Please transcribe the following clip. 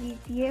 GTA